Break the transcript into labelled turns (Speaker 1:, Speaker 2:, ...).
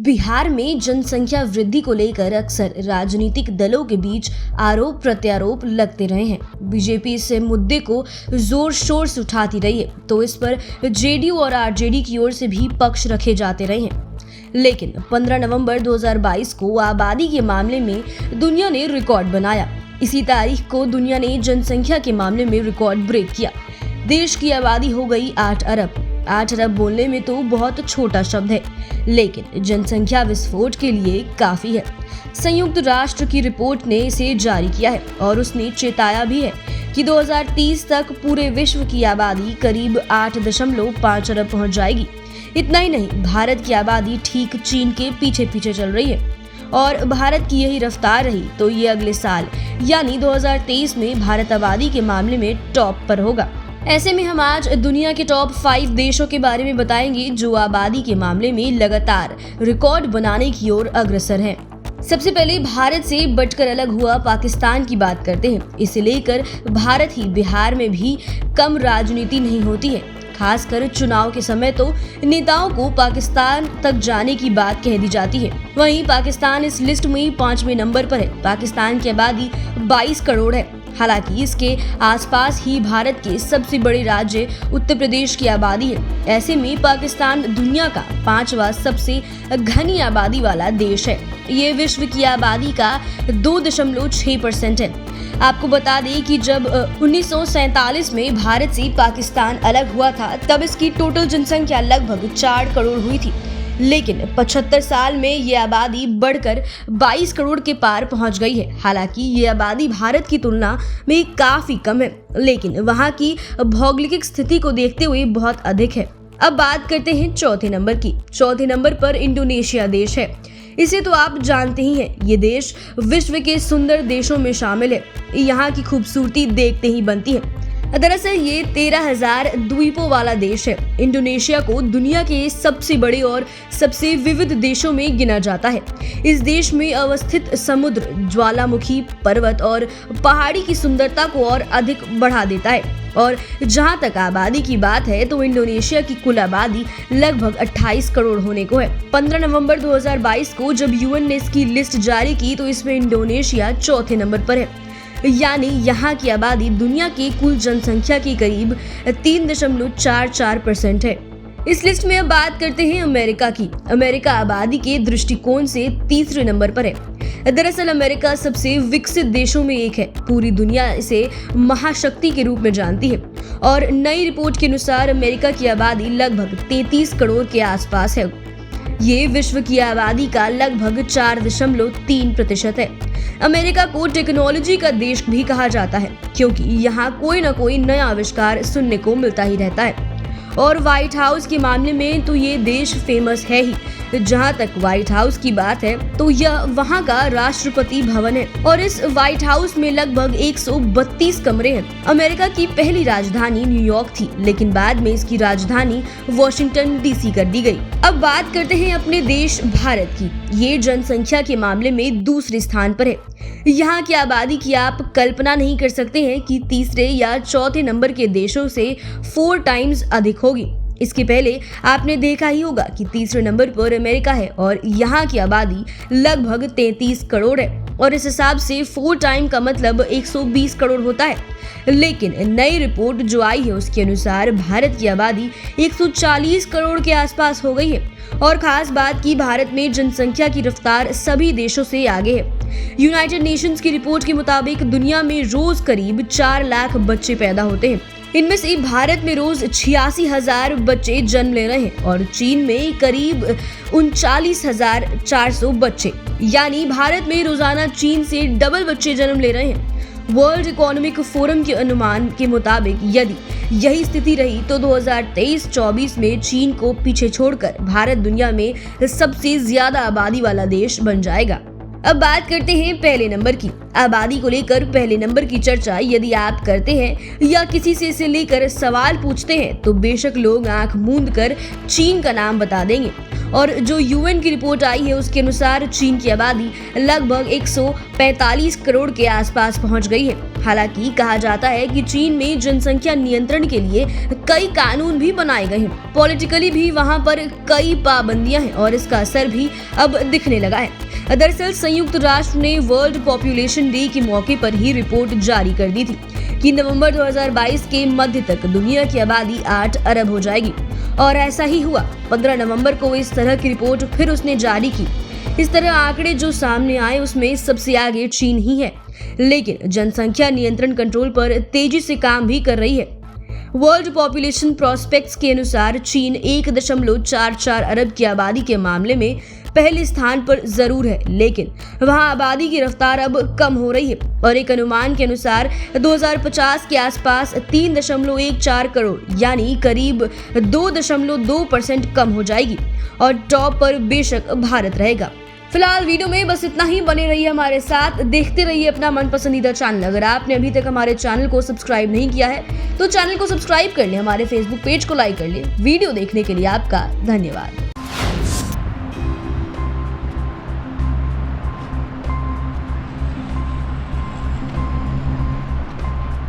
Speaker 1: बिहार में जनसंख्या वृद्धि को लेकर अक्सर राजनीतिक दलों के बीच आरोप प्रत्यारोप लगते रहे हैं। बीजेपी इस मुद्दे को जोर शोर से उठाती रही है, तो इस पर जेडीयू और आरजेडी की ओर से भी पक्ष रखे जाते रहे हैं। लेकिन 15 नवंबर 2022 को आबादी के मामले में दुनिया ने रिकॉर्ड बनाया। इसी तारीख को दुनिया ने जनसंख्या के मामले में रिकॉर्ड ब्रेक किया। देश की आबादी हो गई 8 अरब। 8 अरब बोलने में तो बहुत छोटा शब्द है, लेकिन जनसंख्या विस्फोट के लिए काफी है। संयुक्त राष्ट्र की रिपोर्ट ने इसे जारी किया है और उसने चेताया भी है कि 2030 तक पूरे विश्व की आबादी करीब 8.5 अरब पहुंच जाएगी। इतना ही नहीं, भारत की आबादी ठीक चीन के पीछे पीछे चल रही है और भारत की यही रफ्तार रही तो ये अगले साल यानी 2023 में भारत आबादी के मामले में टॉप पर होगा। ऐसे में हम आज दुनिया के टॉप 5 देशों के बारे में बताएंगे जो आबादी के मामले में लगातार रिकॉर्ड बनाने की ओर अग्रसर हैं। सबसे पहले भारत से बटकर अलग हुआ पाकिस्तान की बात करते हैं। इसे लेकर भारत ही बिहार में भी कम राजनीति नहीं होती है। खासकर चुनाव के समय तो नेताओं को पाकिस्तान तक जाने की बात कह दी जाती है। वहीं पाकिस्तान इस लिस्ट में 5वें नंबर पर है। पाकिस्तान की आबादी 22 करोड़ है। हालांकि इसके आसपास ही भारत के सबसे बड़े राज्य उत्तर प्रदेश की आबादी है। ऐसे में पाकिस्तान दुनिया का 5वां सबसे घनी आबादी वाला देश है। ये विश्व की आबादी का 2.6% है। आपको बता दें कि जब 1947 में भारत से पाकिस्तान अलग हुआ था, तब इसकी टोटल जनसंख्या लगभग 4 करोड़ हुई थी। लेकिन 75 साल में ये आबादी बढ़कर 22 करोड़ के पार पहुंच गई है। हालांकि ये आबादी भारत की तुलना में काफी कम है, लेकिन वहां की भौगोलिक स्थिति को देखते हुए बहुत अधिक है। अब बात करते हैं चौथे नंबर की। चौथे नंबर पर इंडोनेशिया देश है। इसे तो आप जानते ही हैं, ये देश विश्व के सुंदर देशों में शामिल है। यहाँ की खूबसूरती देखते ही बनती है। दरअसल ये 13,000 द्वीपों वाला देश है। इंडोनेशिया को दुनिया के सबसे बड़े और सबसे विविध देशों में गिना जाता है। इस देश में अवस्थित समुद्र, ज्वालामुखी पर्वत और पहाड़ी की सुंदरता को और अधिक बढ़ा देता है। और जहां तक आबादी की बात है तो इंडोनेशिया की कुल आबादी लगभग 28 करोड़ होने को है। 15 नवंबर 2022 को जब यूएन ने इसकी लिस्ट जारी की तो इसमें इंडोनेशिया चौथे नंबर पर है। यानी यहाँ की आबादी दुनिया की कुल जनसंख्या की करीब 3.44% है। इस लिस्ट में अब बात करते हैं अमेरिका की। अमेरिका आबादी के दृष्टिकोण से तीसरे नंबर पर है। दरअसल अमेरिका सबसे विकसित देशों में एक है। पूरी दुनिया इसे महाशक्ति के रूप में जानती है और नई रिपोर्ट के अनुसार अमेरिका की आबादी लगभग 33 करोड़ के आसपास है। ये विश्व की आबादी का लगभग 4.3% है। अमेरिका को टेक्नोलॉजी का देश भी कहा जाता है, क्योंकि यहाँ कोई न कोई नया आविष्कार सुनने को मिलता ही रहता है। और व्हाइट हाउस के मामले में तो ये देश फेमस है ही। जहाँ तक व्हाइट हाउस की बात है तो यह वहाँ का राष्ट्रपति भवन है और इस व्हाइट हाउस में लगभग 132 कमरे हैं। अमेरिका की पहली राजधानी न्यूयॉर्क थी, लेकिन बाद में इसकी राजधानी वॉशिंगटन डीसी कर दी गई। अब बात करते हैं अपने देश भारत की। ये जनसंख्या के मामले में दूसरे स्थान पर है। यहाँ की आबादी की आप कल्पना नहीं कर सकते हैं कि तीसरे या चौथे नंबर के देशों से 4 टाइम्स अधिक होगी। इसके पहले आपने देखा ही होगा कि तीसरे नंबर पर अमेरिका है और यहाँ की आबादी लगभग 33 करोड़ है और इस हिसाब से 4 टाइम का मतलब 120 करोड़ होता है। लेकिन नई रिपोर्ट जो आई है उसके अनुसार भारत की आबादी 140 करोड़ के आसपास हो गई है और खास बात की भारत में जनसंख्या की रफ्तार सभी देशों से आगे है। यूनाइटेड नेशंस की रिपोर्ट के मुताबिक दुनिया में रोज करीब 4 लाख बच्चे पैदा होते हैं। इनमें से भारत में रोज 86,000 बच्चे जन्म ले रहे हैं और चीन में करीब 39,400 बच्चे। यानी भारत में रोजाना चीन से डबल बच्चे जन्म ले रहे हैं। वर्ल्ड इकोनॉमिक फोरम के अनुमान के मुताबिक यदि यही स्थिति रही तो 2023-24 में चीन को पीछे छोड़कर भारत दुनिया में सबसे ज्यादा आबादी वाला देश बन जाएगा। अब बात करते हैं पहले नंबर की। आबादी को लेकर पहले नंबर की चर्चा यदि आप करते हैं या किसी से इसे लेकर सवाल पूछते हैं तो बेशक लोग आंख मूंद कर चीन का नाम बता देंगे। और जो यूएन की रिपोर्ट आई है उसके अनुसार चीन की आबादी लगभग 145 करोड़ के आसपास पहुंच गई है। हालांकि कहा जाता है कि चीन में जनसंख्या नियंत्रण के लिए कई कानून भी बनाए गए हैं। पॉलिटिकली भी वहां पर कई पाबंदियां हैं और इसका असर भी अब दिखने लगा है। दरअसल संयुक्त राष्ट्र ने वर्ल्ड पॉपुलेशन डे के मौके पर ही रिपोर्ट जारी कर दी थी कि नवंबर 2022 के मध्य तक दुनिया की आबादी 8 अरब हो जाएगी, और ऐसा ही हुआ। 15 नवंबर को इस तरह की रिपोर्ट फिर उसने जारी की। इस तरह आंकड़े जो सामने आए उसमें सबसे आगे चीन ही है, लेकिन जनसंख्या नियंत्रण कंट्रोल पर तेजी से काम भी कर रही है। वर्ल्ड पॉपुलेशन प्रोस्पेक्ट्स के अनुसार चीन 1.44 अरब की आबादी के मामले में पहले स्थान पर जरूर है, लेकिन वहां आबादी की रफ्तार अब कम हो रही है और एक अनुमान के अनुसार 2050 के आसपास 3.14 करोड़ यानी करीब 2.2% कम हो जाएगी और टॉप पर बेशक भारत रहेगा। फिलहाल वीडियो में बस इतना ही। बने रहिए हमारे साथ, देखते रहिए अपना मन पसंदीदा चैनल। अगर आपने अभी तक हमारे चैनल को सब्सक्राइब नहीं किया है तो चैनल को सब्सक्राइब कर ले, हमारे फेसबुक पेज को लाइक कर ले। वीडियो देखने के लिए आपका धन्यवाद।